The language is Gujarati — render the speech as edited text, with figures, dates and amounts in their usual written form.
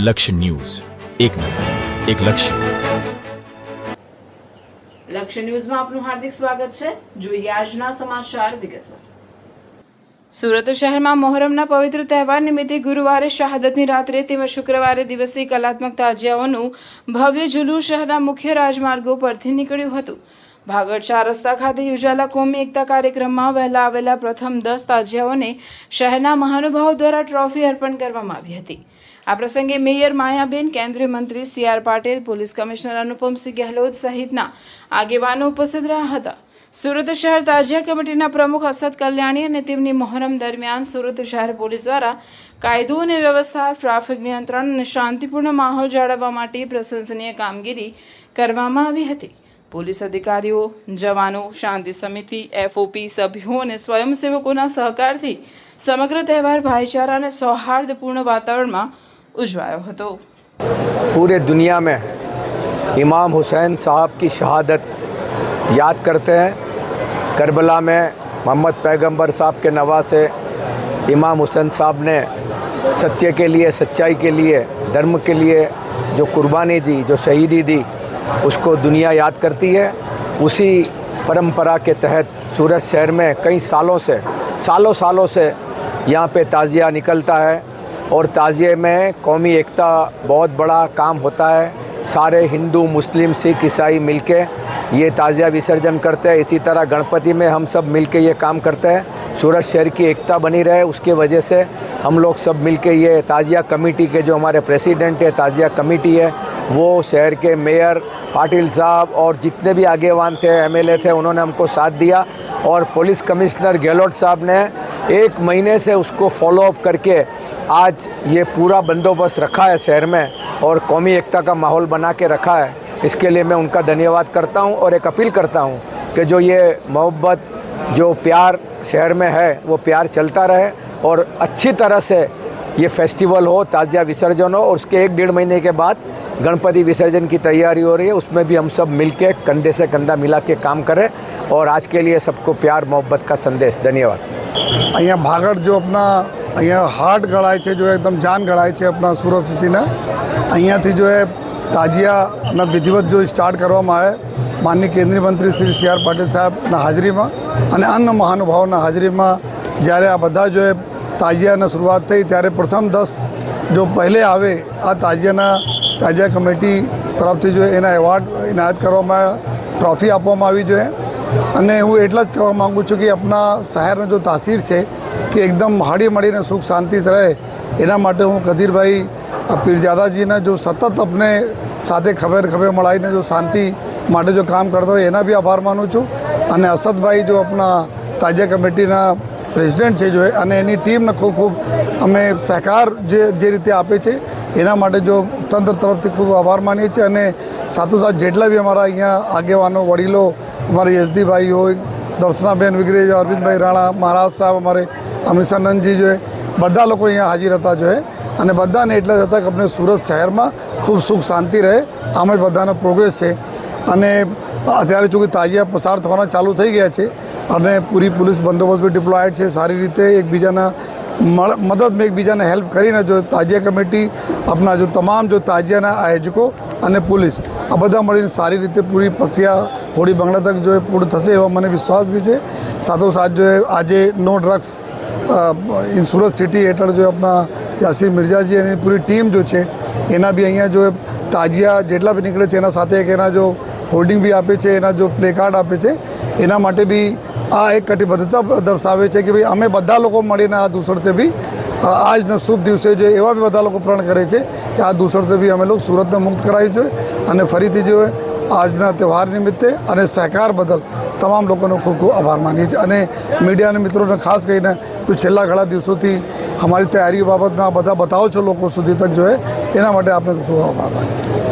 લક્ષ્ય ન્યૂઝ, એક નજર, એક લક્ષ્ય. લક્ષ્ય ન્યૂઝમાં આપનું હાર્દિક સ્વાગત છે. જોઈએ આજના સમાચાર વિગતવાર. સુરત શહેરમાં મોહરમના પવિત્ર તહેવાર નિમિત્તે ગુરુવારે શહાદતની રાત્રે તેમજ શુક્રવારે દિવસે કલાત્મક તાજિયાઓનું ભવ્ય જુલુસ શહેરના મુખ્ય રાજમાર્ગો પરથી નીકળ્યું હતું. ભાગળ 4 રસ્તા ખાતે યોજાયેલા કોમી એકતા કાર્યક્રમમાં વહેલા આવેલા પ્રથમ 10 તાજિયાઓને શહેરના મહાનુભાવો દ્વારા ટ્રોફી અર્પણ કરવામાં આવી હતી. આ પ્રસંગે મેયર માયાબેન, કેન્દ્રીય મંત્રી CR Patil, police commissioner Anupamsinh Gehlot સહિતના આગેવાનો ઉપસ્થિત રહ્યા હતા. સુરત શહેર તાજિયા કમિટીના પ્રમુખ અસદ કલ્યાણી અને તેમની મોહરમ દરમિયાન સુરત શહેર પોલીસ દ્વારા કાયદો અને વ્યવસ્થા, ટ્રાફિક નિયંત્રણ અને શાંતિપૂર્ણ માહોલ જાળવવા માટે પ્રશંસનીય કામગીરી કરવામાં આવી હતી. પોલીસ અધિકારીઓ, જવાનો, શાંતિ સમિતિ, FOP સભ્યો અને સ્વયંસેવકોના સહકારથી સમગ્ર તહેવાર ભાઈચારા અને સૌહાર્દપૂર્ણ વાતાવરણમાં उजवाया હતો. पूरे दुनिया में इमाम हुसैन साहब की शहादत याद करते हैं. करबला में मोहम्मद पैगंबर साहब के नवासे इमाम हुसैन साहब ने सत्य के लिए, सच्चाई के लिए, धर्म के लिए जो कुर्बानी दी, जो शहीदी दी, उसको दुनिया याद करती है. उसी परंपरा के तहत सूरत शहर में कई सालों से यहाँ पे ताज़िया निकलता है और ताज़िए में कौमी एकता बहुत बड़ा काम होता है. सारे हिंदू, मुस्लिम, सिख, ईसाई मिलके ये ताज़िया विसर्जन करते हैं. इसी तरह गणपति में हम सब मिलके ये काम करते हैं. सूरत शहर की एकता बनी रहे, उसके वजह से हम लोग सब मिलके ये ताज़िया कमेटी के जो हमारे प्रेसिडेंट है, ताज़िया कमेटी है, वो शहर के मेयर पाटिल साहब और जितने भी आगेवान थे, MLA थे, उन्होंने हमको साथ दिया. और पुलिस कमिश्नर गहलोत साहब ने 1 महीने से उसको फॉलो अप करके आज ये पूरा बंदोबस्त रखा है शहर में और कौमी एकता का माहौल बना के रखा है. इसके लिए मैं उनका धन्यवाद करता हूँ और एक अपील करता हूँ कि जो ये मोहब्बत, जो प्यार शहर में है, वो प्यार चलता रहे और अच्छी तरह से ये फेस्टिवल हो, ताज़िया विसर्जन हो. और उसके 1-1.5 महीने के बाद गणपति विसर्जन की तैयारी हो रही है. उसमें भी हम सब मिलके कंधे से कंधा मिला के काम करें. और आज के लिए सबको प्यार मोहब्बत का संदेश. धन्यवाद. અહીંયા ભાગળ જો अपना અહીંયા હાર્ટ ગળાય છે, જો એકદમ જાન ગળાય છે अपना સુરત સિટીના. અહીંયાથી જો તાજિયાના વિધિવત જો સ્ટાર્ટ કરવામાં આવે માનનીય કેન્દ્રીય મંત્રી શ્રી CR પાટીલ સાહેબના હાજરીમાં અને અન્ય મહાનુભાવોના હાજરીમાં જ્યારે આ બધા જો તાજિયાની શરૂઆત થઈ ત્યારે પ્રથમ 10 જો પહેલે આવે આ તાજિયા કમિટી તરફથી જો એના એવોર્ડ એનાયત કરવામાં, ટ્રોફી આપવામાં આવી જોઈએ. અને હું એટલા જ કહેવા માગું છું કે આપણા શહેરનો જો તાસીર છે કે એકદમ હળી મળીને સુખ શાંતિ રહે, એના માટે હું કદીરભાઈ પીરજાદાજીને જો સતત अपने સાથે ખભે મળાઈને જો શાંતિ માટે જો કામ કરતા હોય એના બી આભાર માનું છું. અને અસદભાઈ જો આપણા તાજિયા કમિટીના પ્રેસિડેન્ટ છે જો અને એની ટીમને ખૂબ અમે સહકાર જે રીતે આપે છે એના માટે જો તંત્ર તરફથી ખૂબ આભાર માનીએ છીએ. અને સાથોસાથ જેટલા બી અમારા અહીંયા આગેવાનો, વડીલો, हमारे SD भाई हो, दर्शनाबेन वगैरह, अरविंद भाई राणा, महाराज साहब, हमारे अमितानंद जी जो है બધા લોકો અહીંયા હાજર હતા જો અને બધાને એટલે જ હતા કે આપણે સુરત શહેરમાં ખૂબ સુખ શાંતિ રહે. આમાં બધાનો પ્રોગ્રેસ છે. અને અત્યારે જો કે તાજિયા પસાર થવાના ચાલુ થઈ ગયા છે અને પૂરી પોલીસ બંદોબસ્ત બી ડિપ્લોયડ છે. સારી રીતે એકબીજાના મદદમાં એકબીજાને હેલ્પ કરીને જો તાજિયા કમિટી આપણા જો તમામ જો તાજિયાના આયોજકો અને પોલીસ આ બધા મળીને સારી રીતે પૂરી પ્રક્રિયા હોળી બંગલા તક જો પૂર્ણ થશે એવો મને વિશ્વાસ બી છે. સાથોસાથ જો આજે no drugs in Surat city હેઠળ જો આપણા યાસીર મિર્જાજી અને પૂરી ટીમ જો છે એના બી અહીંયા જો તાજિયા જેટલા બી નીકળે છે એના સાથે એક એના જો હોલ્ડિંગ બી આપે છે, એના જો પ્લે કાર્ડ આપે છે, એના માટે બી આ એક કટિબદ્ધતા દર્શાવે છે કે ભાઈ અમે બધા લોકો મળીને આ દૂષણથી બી આજના શુભ દિવસે જો એવા બી બધા લોકો પ્રણ કરે છે કે આ દૂષણથી બી અમે લોકો સુરતને મુક્ત કરાવી છે. અને ફરીથી જો આજના તહેવાર નિમિત્તે અને સહકાર બદલ તમામ લોકોનો ખૂબ આભાર માનીએ છીએ. અને મીડિયાના મિત્રોને ખાસ કરીને જો છેલ્લા ઘણા દિવસોથી અમારી તૈયારીઓ બાબતમાં આ બધા બતાવો છો લોકો સુધી તક જો એના માટે આપણે ખૂબ આભાર માનીએ છીએ.